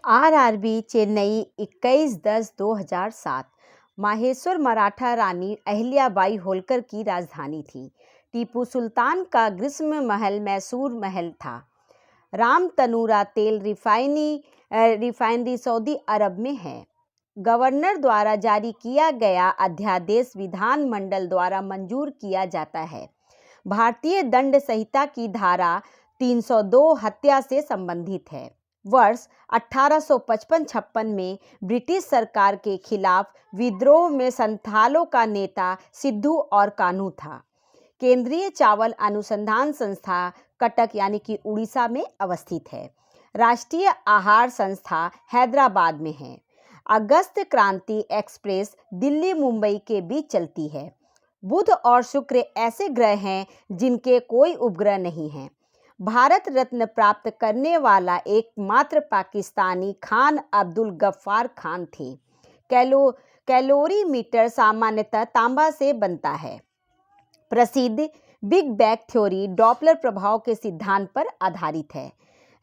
RRB Chennai 21/10/2007 Maheshwar Maratha रानी अहिल्याबाई होलकर की राजधानी थी। टीपू सुल्तान का ग्रीष्म महल मैसूर महल था। राम तनूरा तेल रिफाइनरी सऊदी अरब में है। गवर्नर द्वारा जारी किया गया अध्यादेश विधानमंडल द्वारा मंजूर किया जाता है। भारतीय दंड संहिता की धारा 302 हत्या से संबंधित है। वर्ष 1855-56 में ब्रिटिश सरकार के खिलाफ विद्रोह में संथालों का नेता सिद्धू और कान्हू था। केंद्रीय चावल अनुसंधान संस्था कटक यानी कि उड़ीसा में अवस्थित है। राष्ट्रीय आहार संस्था हैदराबाद में है। अगस्त क्रांति एक्सप्रेस दिल्ली मुंबई के बीच चलती है। बुध और शुक्र ऐसे ग्रह हैं जिनके कोई उपग्रह नहीं हैं। भारत रत्न प्राप्त करने वाला एकमात्र पाकिस्तानी खान अब्दुल गफ्फार खान थे। कैलोरीमीटर सामान्यतः तांबा से बनता है। प्रसिद्ध बिग बैंग थ्योरी डॉपलर प्रभाव के सिद्धांत पर आधारित है।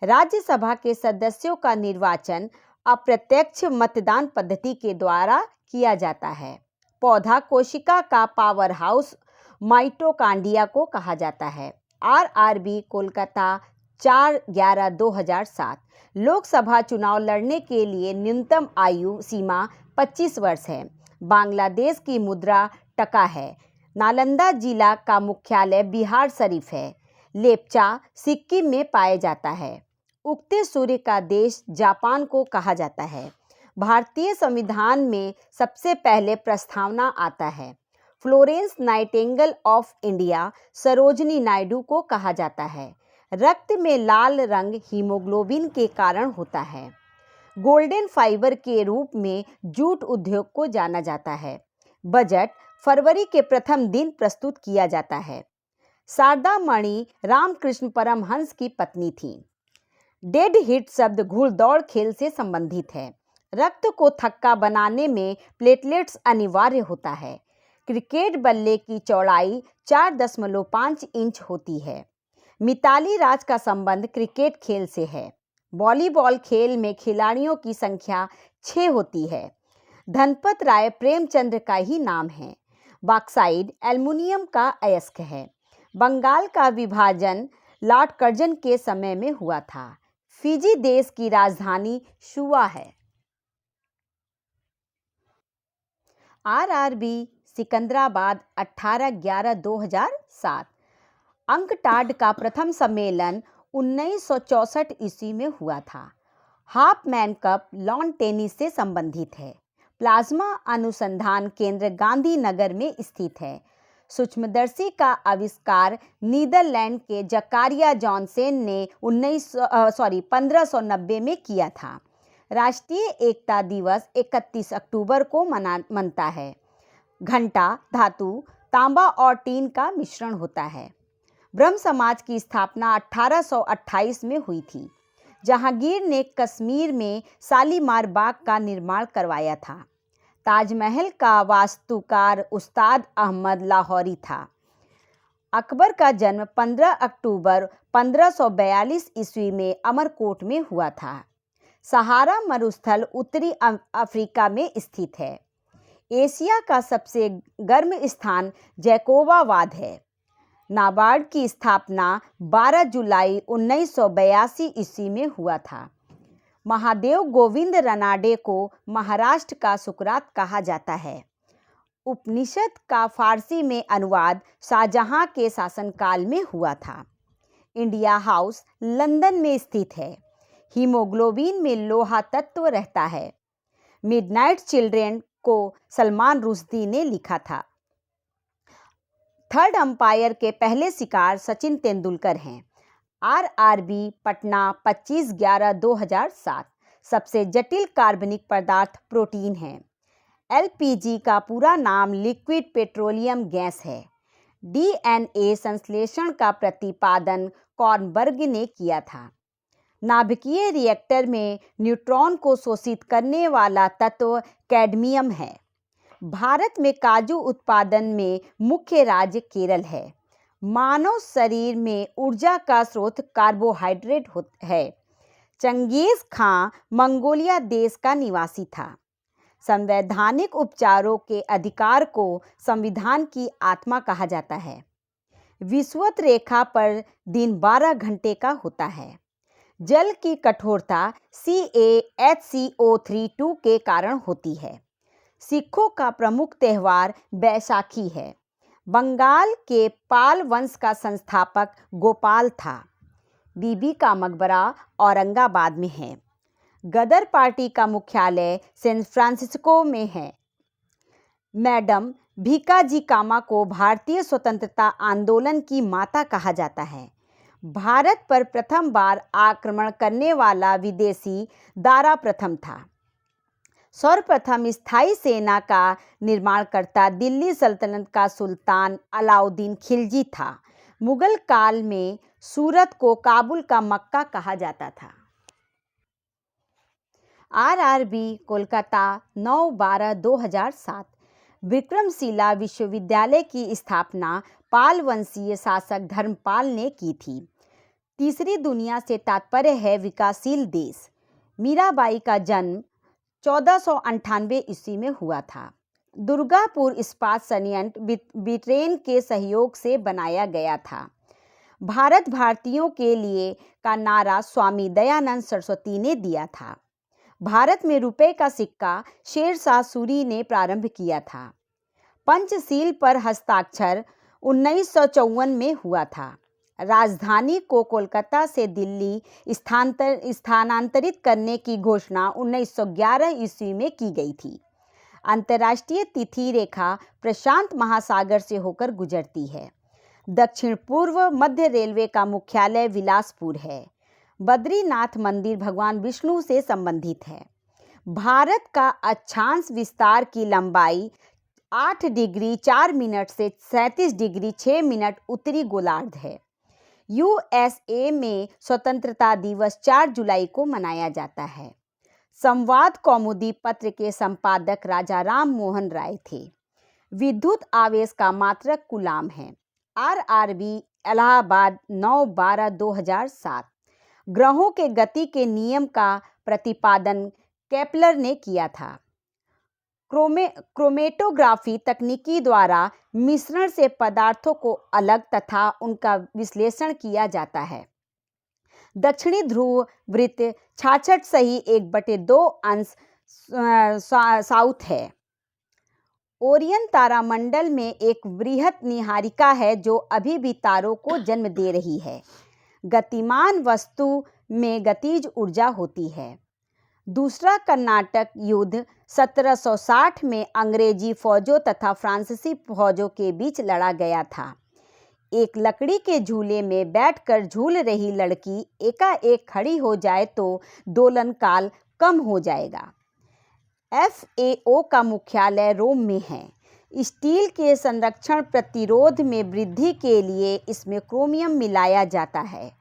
राज्यसभा के सदस्यों का निर्वाचन अप्रत्यक्ष मतदान पद्धति के द्वारा किया जाता है। पौधा कोशिका का पावर हाउस माइटोकांड्रिया को कहा जाता है। आरआरबी कोलकाता 4/11/2007 लोकसभा चुनाव लड़ने के लिए न्यूनतम आयु सीमा 25 वर्ष है। बांग्लादेश की मुद्रा टका है। नालंदा जिला का मुख्यालय बिहार शरीफ है। लेप्चा सिक्किम में पाया जाता है। उगते सूर्य का देश जापान को कहा जाता है। भारतीय संविधान में सबसे पहले प्रस्तावना आता है। Florence Nightingale of India Sarojini Naidu को कहा जाता है। रक्त में लाल रंग हीमोग्लोबिन के कारण होता है। गोल्डन फाइबर के रूप में जूट उद्योग को जाना जाता है। बजट फरवरी के प्रथम दिन प्रस्तुत किया जाता है। शारदा मणि रामकृष्ण परमहंस की पत्नी थी। डेड हिट शब्द घुड़दौड़ खेल से संबंधित है। रक्त को थक्का बनाने में प्लेटलेट्स अनिवार्य होता है। क्रिकेट बल्ले की चौड़ाई 4.5 इंच होती है। मिताली राज का संबंध क्रिकेट खेल से है। वॉलीबॉल खेल में खिलाड़ियों की संख्या 6 होती है। धनपत राय प्रेमचंद्र का ही नाम है। बॉक्साइट एल्युमिनियम का अयस्क है। बंगाल का विभाजन लॉर्ड कर्जन के समय में हुआ था। फिजी देश की राजधानी शुआ है। आरआरबी सिकंदराबाद 18/11/2007 अंकटाड का प्रथम सम्मेलन 1964 ईस्वी में हुआ था। हाफमैन कप लॉन टेनिस से संबंधित है। प्लाज्मा अनुसंधान केंद्र गांधीनगर में स्थित है। सूक्ष्मदर्शी का आविष्कार नीदरलैंड के जकारिया जॉनसन ने 1590 में किया था। राष्ट्रीय एकता दिवस 31 अक्टूबर को मनता है। घंटा धातु तांबा और टीन का मिश्रण होता है। ब्रह्म समाज की स्थापना 1828 में हुई थी। जहांगीर ने कश्मीर में शालीमार बाग का निर्माण करवाया था। ताजमहल का वास्तुकार उस्ताद अहमद लाहौरी था। अकबर का जन्म 15 अक्टूबर 1542 ईस्वी में अमरकोट में हुआ था। सहारा मरुस्थल उत्तरी अफ्रीका में स्थित है। एशिया का सबसे गर्म स्थान जैकोबाबाद है। नाबार्ड की स्थापना 12 जुलाई 1982 ईस्वी में हुआ था। महादेव गोविंद रनाडे को महाराष्ट्र का सुकरात कहा जाता है। उपनिषद का फारसी में अनुवाद शाहजहां के शासनकाल में हुआ था। इंडिया हाउस लंदन में स्थित है। हीमोग्लोबिन में लोहा तत्व रहता है। मिडनाइट चिल्ड्रेन को सलमान रुश्दी ने लिखा था। थर्ड अंपायर के पहले शिकार सचिन तेंदुलकर हैं। आरआरबी पटना 25/11/2007 सबसे जटिल कार्बनिक पदार्थ प्रोटीन है। एलपीजी का पूरा नाम लिक्विड पेट्रोलियम गैस है। डीएनए संश्लेषण का प्रतिपादन कॉर्नबर्ग ने किया था। नाभिकीय रिएक्टर में न्यूट्रॉन को शोषित करने वाला तत्व कैडमियम है। भारत में काजू उत्पादन में मुख्य राज्य केरल है। मानव शरीर में ऊर्जा का स्रोत कार्बोहाइड्रेट है। चंगेज खां मंगोलिया देश का निवासी था। संवैधानिक उपचारों के अधिकार को संविधान की आत्मा कहा जाता है। विषुवत रेखा पर दिन 12 घंटे का होता है। जल की कठोरता CaHCO32 के कारण होती है। सिखों का प्रमुख त्योहार बैसाखी है। बंगाल के पाल वंश का संस्थापक गोपाल था। बीबी का मकबरा औरंगाबाद में है। गदर पार्टी का मुख्यालय सैन फ्रांसिस्को में है। मैडम भीकाजी कामा को भारतीय स्वतंत्रता आंदोलन की माता कहा जाता है। भारत पर प्रथम बार आक्रमण करने वाला विदेशी दारा प्रथम था। सर्वप्रथम स्थायी सेना का निर्माणकर्ता दिल्ली सल्तनत का सुल्तान अलाउद्दीन खिलजी था। मुगल काल में सूरत को काबुल का मक्का कहा जाता था। RRB कोलकाता 9/12/2007। विक्रमशिला विश्वविद्यालय की स्थापना पाल वंशीय शासक धर्मपाल ने की थी। तीसरी दुनिया से तात्पर्य है विकासशील देश। मीराबाई का जन्म 1498 ईस्वी में हुआ था। दुर्गापुर इस्पात संयंत्र ब्रिटेन के सहयोग से बनाया गया था। भारत भारतीयों के लिए का नारा स्वामी दयानंद सरस्वती ने दिया था। भारत में रुपए का सिक्का शेरशाह सूरी ने प्रारंभ किया था। पंचशील पर हस्ताक्षर 1954 में हुआ था। राजधानी को कोलकाता से दिल्ली स्थानांतरित करने की घोषणा 1911 ईस्वी में की गई थी। अंतर्राष्ट्रीय तिथि रेखा प्रशांत महासागर से होकर गुजरती है। दक्षिण पूर्व मध्य रेलवे का मुख्यालय बिलासपुर है। बद्रीनाथ मंदिर भगवान विष्णु से संबंधित है। भारत का अक्षांश विस्तार की लंबाई 8 डिग्री 4 मिनट से 37 डिग्री 6 मिनट उत्तरी गोलार्ध है। USA में स्वतंत्रता दिवस 4 जुलाई को मनाया जाता है। संवाद कौमुदी पत्र के संपादक राजा राम मोहन राय थे। विद्युत आवेश का मात्रक कूलाम है। RRB इलाहाबाद 9/12/2007। ग्रहों के गति के नियम का प्रतिपादन केपलर ने किया था। क्रोमेटोग्राफी तकनीकी द्वारा मिश्रण से पदार्थों को अलग तथा उनका विश्लेषण किया जाता है। दक्षिणी ध्रुव वृत्त 66 सही 1/2 अंश साउथ है। ओरियन तारामंडल में एक बृहत निहारिका है जो अभी भी तारों को जन्म दे रही है। गतिमान वस्तु में गतिज ऊर्जा होती है। दूसरा कर्नाटक युद्ध 1760 में अंग्रेजी फौजों तथा फ्रांसीसी फौजों के बीच लड़ा गया था। एक लकड़ी के झूले में बैठकर झूल रही लड़की एकाएक खड़ी हो जाए तो दोलन काल कम हो जाएगा। FAO का मुख्यालय रोम में है। स्टील के संरक्षण प्रतिरोध में वृद्धि के लिए इसमें क्रोमियम मिलाया जाता है।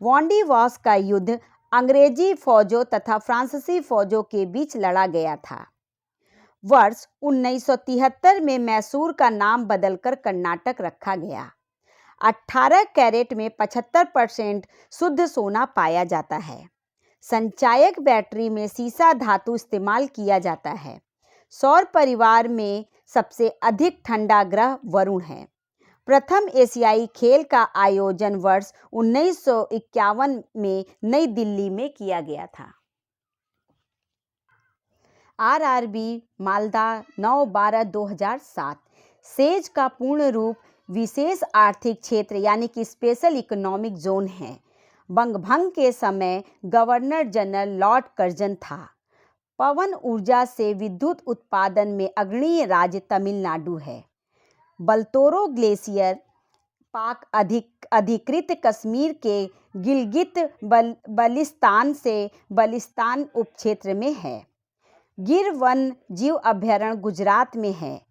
वॉन्डीवॉस का युद्ध अंग्रेजी फौजों तथा फ्रांसीसी फौजों के बीच लड़ा गया था। वर्ष 1973 में मैसूर का नाम बदलकर कर्नाटक रखा गया। 18 कैरेट में 75% शुद्ध सोना पाया जाता है। संचायक बैटरी में सीसा धातु इस्तेमाल किया जाता है। सौर परिवार में सबसे अधिक ठंडा ग्रह वरुण है। प्रथम एशियाई खेल का आयोजन वर्ष 1951 में नई दिल्ली में किया गया था। RRB मालदा 9/12/2007। सेज का पूर्ण रूप विशेष आर्थिक क्षेत्र यानी कि स्पेशल इकोनॉमिक जोन है। बंगभंग के समय गवर्नर जनरल लॉर्ड कर्जन था। पवन ऊर्जा से विद्युत उत्पादन में अग्रणी राज्य तमिलनाडु है। बलतोरो ग्लेशियर पाक अधिकृत कश्मीर के गिलगित बल्तिस्तान से बल्तिस्तान उपक्षेत्र में है। गिर वन जीव अभयारण्य गुजरात में है।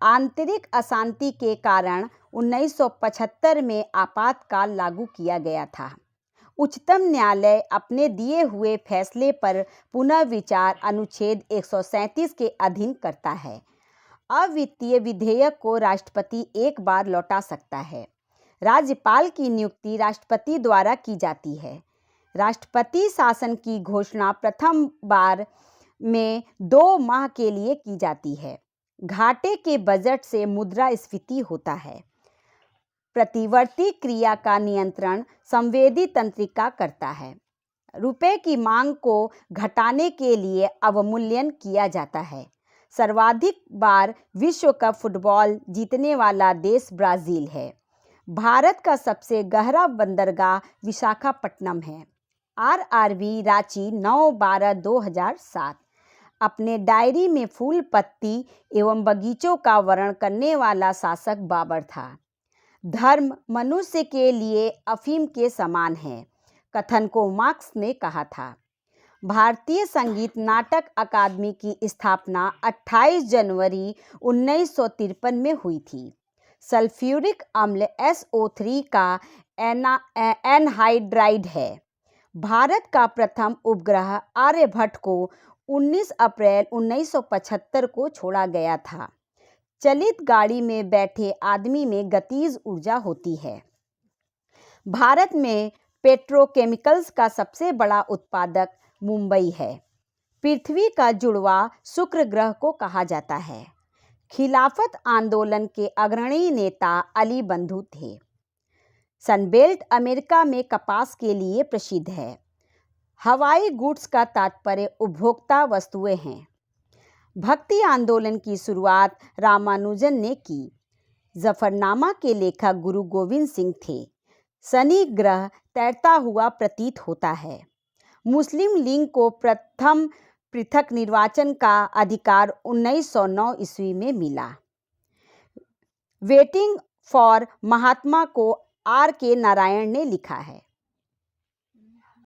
आंतरिक अशांति के कारण 1975 में आपातकाल लागू किया गया था। उच्चतम न्यायालय अपने दिए हुए फैसले पर पुनः विचार अनुच्छेद 137 के अधीन करता है। अवित्तीय विधेयक को राष्ट्रपति एक बार लौटा सकता है। राज्यपाल की नियुक्ति राष्ट्रपति द्वारा की जाती है। राष्ट्रपति शासन की घोषणा प्रथम बार में 2 माह के लिए की जाती है। घाटे के बजट से मुद्रास्फीति होता है। प्रतिवर्ती क्रिया का नियंत्रण संवेदी तंत्रिका करता है। रुपए की मांग को घटाने के लिए अवमूल्यन किया जाता है। सर्वाधिक बार विश्व कप फुटबॉल जीतने वाला देश ब्राजील है। भारत का सबसे गहरा बंदरगाह विशाखापट्टनम है। आरआरबी रांची 9/12/2007। अपने डायरी में फूल पत्ती एवं बगीचों का वर्णन करने वाला शासक बाबर था। धर्म मनुष्य के लिए अफीम के समान है, कथन को मार्क्स ने कहा था। भारतीय संगीत नाटक अकादमी की स्थापना 28 जनवरी 1953 में हुई थी। सल्फ्यूरिक अम्ल SO3 का एनहाइड्राइड है। भारत का प्रथम उपग्रह आर्यभट्ट को 19 अप्रैल 1975 को छोड़ा गया था। चलित गाड़ी में बैठे आदमी में गतिज ऊर्जा होती है। भारत में पेट्रोकेमिकल्स का सबसे बड़ा उत्पादक मुंबई है। पृथ्वी का जुड़वा शुक्र ग्रह को कहा जाता है। खिलाफत आंदोलन के अग्रणी नेता अली बंधु थे। सनबेल्ट अमेरिका में कपास के लिए प्रसिद्ध है। हवाई गुड्स का तात्पर्य उपभोक्ता वस्तुएं हैं। भक्ति आंदोलन की शुरुआत रामानुजन ने की। जफरनामा के लेखक गुरु गोविंद सिंह थे। शनि ग्रह तैरता हुआ प्रतीत होता है। मुस्लिम लीग को प्रथम पृथक निर्वाचन का अधिकार 1909 ईस्वी में मिला। वेटिंग फॉर महात्मा को R.K. नारायण ने लिखा है।